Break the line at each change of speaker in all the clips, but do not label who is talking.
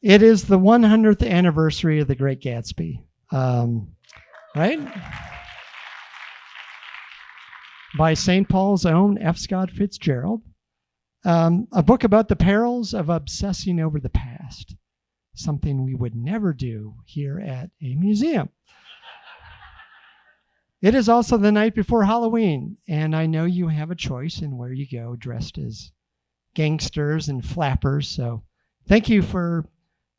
It is the 100th anniversary of the Great Gatsby, right? By St. Paul's own F. Scott Fitzgerald. A book about the perils of obsessing over the past, something we would never do here at a museum. It is also the night before Halloween, and I know you have a choice in where you go dressed as gangsters and flappers, so thank you for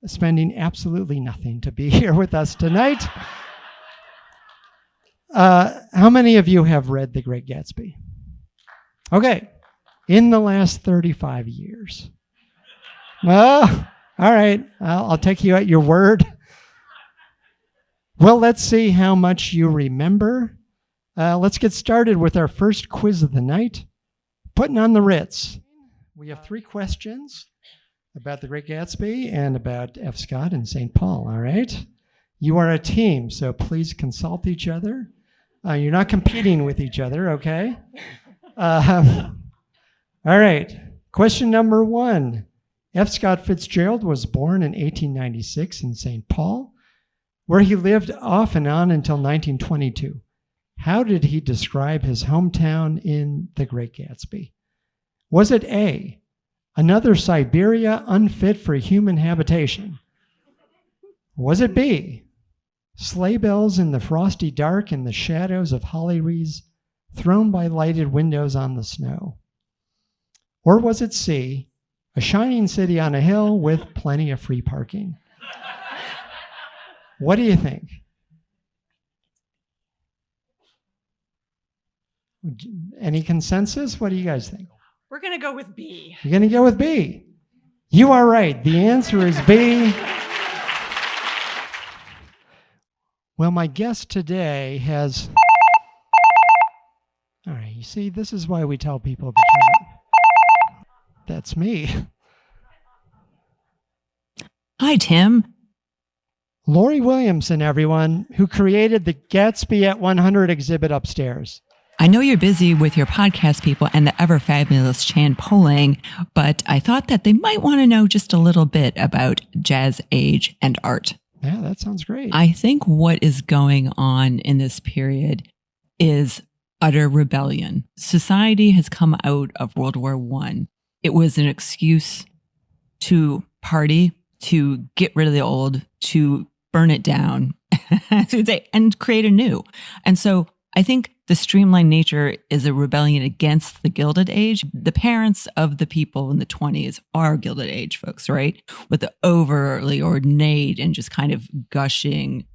spending absolutely nothing to be here with us tonight. How many of you have read The Great Gatsby? Okay, in the last 35 years. Well, all right, I'll take you at your word. Well, let's see how much you remember. Let's get started with our first quiz of the night, putting on the Ritz. We have 3 questions about the Great Gatsby and about F. Scott and St. Paul, all right? You are a team, so please consult each other. You're not competing with each other, okay? All right, question number 1. F. Scott Fitzgerald was born in 1896 in St. Paul, where he lived off and on until 1922. How did he describe his hometown in The Great Gatsby? Was it A, another Siberia unfit for human habitation? Was it B, sleigh bells in the frosty dark and the shadows of holly wreaths thrown by lighted windows on the snow? Or was it C, a shining city on a hill with plenty of free parking? What do you think? Any consensus? What do you guys think?
We're going to go with B.
You're going to go with B. You are right. The answer is B. Well, my guest today has... All right, you see, this is why we tell people to turn it. That's me.
Hi, Tim.
Lori Williamson, everyone, who created the Gatsby at 100 exhibit upstairs.
I know you're busy with your podcast people and the ever fabulous Chan polling, but I thought that they might want to know just a little bit about jazz age and art.
Yeah, that sounds great.
I think what is going on in this period is utter rebellion. Society has come out of World War I. It was an excuse to party, to get rid of the old, to burn it down, and create a new. And so I think the streamlined nature is a rebellion against the Gilded Age. The parents of the people in the 20s are Gilded Age folks, right? With the overly ornate and just kind of gushing,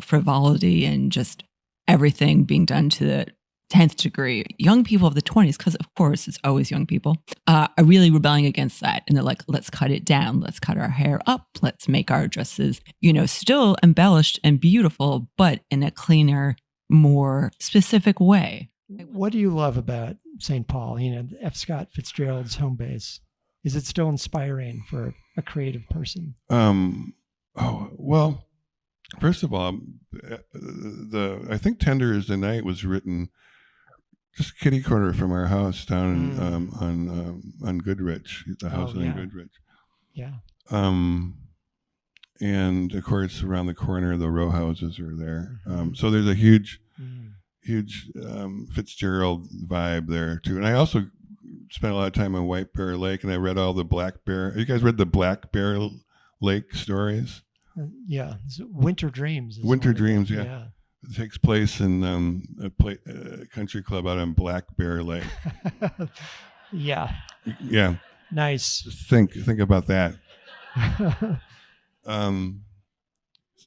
frivolity and just everything being done to the 10th degree. Young people of the 20s, because of course it's always young people, are really rebelling against that. And they're like, let's cut it down. Let's cut our hair up. Let's make our dresses, still embellished and beautiful, but in a cleaner, more specific way.
What do you love about St. Paul, F. Scott Fitzgerald's home base? Is it still inspiring for a creative person?
Well, first of all, I think Tender is the Night was written just kitty corner from our house down on Goodrich, the house on Goodrich.
Yeah.
And of course, around the corner, the row houses are there. So there's a huge Fitzgerald vibe there too. And I also spent a lot of time on White Bear Lake, and I read all the Black Bear. You guys read the Black Bear Lake stories?
Yeah, Winter Dreams.
Winter Dreams, yeah. It takes place in a country club out on Black Bear Lake.
Yeah.
Yeah.
Nice.
Just think about that.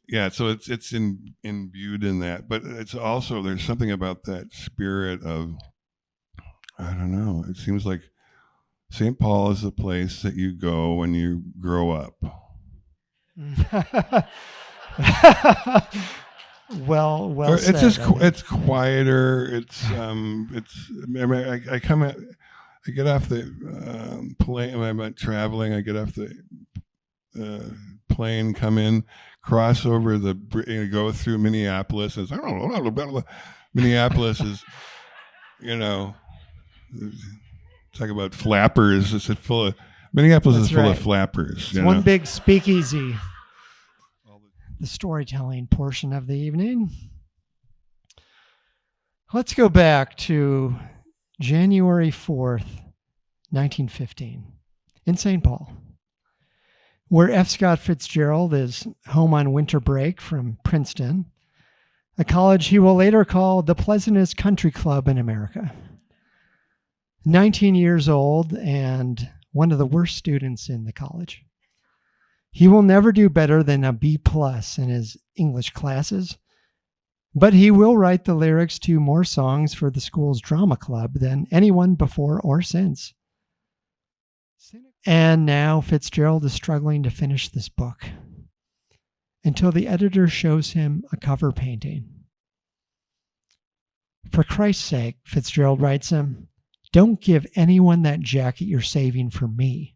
Yeah, so it's imbued in that, but it's also, there's something about that spirit of, I don't know, it seems like St. Paul is the place that you go when you grow up.
well
it's
said.
it's quieter. It's I get off the plane when I'm traveling. I get off the plane, come in, cross over go through Minneapolis. It's, Minneapolis is, talk about flappers. It's full of Minneapolis
That's
is full
right.
of flappers.
It's
you
one
know?
big speakeasy. The storytelling portion of the evening. Let's go back to January 4th, 1915, in St. Paul, where F. Scott Fitzgerald is home on winter break from Princeton, a college he will later call the pleasantest country club in America. 19 years old and one of the worst students in the college. He will never do better than a B+ in his English classes, but he will write the lyrics to more songs for the school's drama club than anyone before or since. And now Fitzgerald is struggling to finish this book until the editor shows him a cover painting. For Christ's sake, Fitzgerald writes him, don't give anyone that jacket you're saving for me.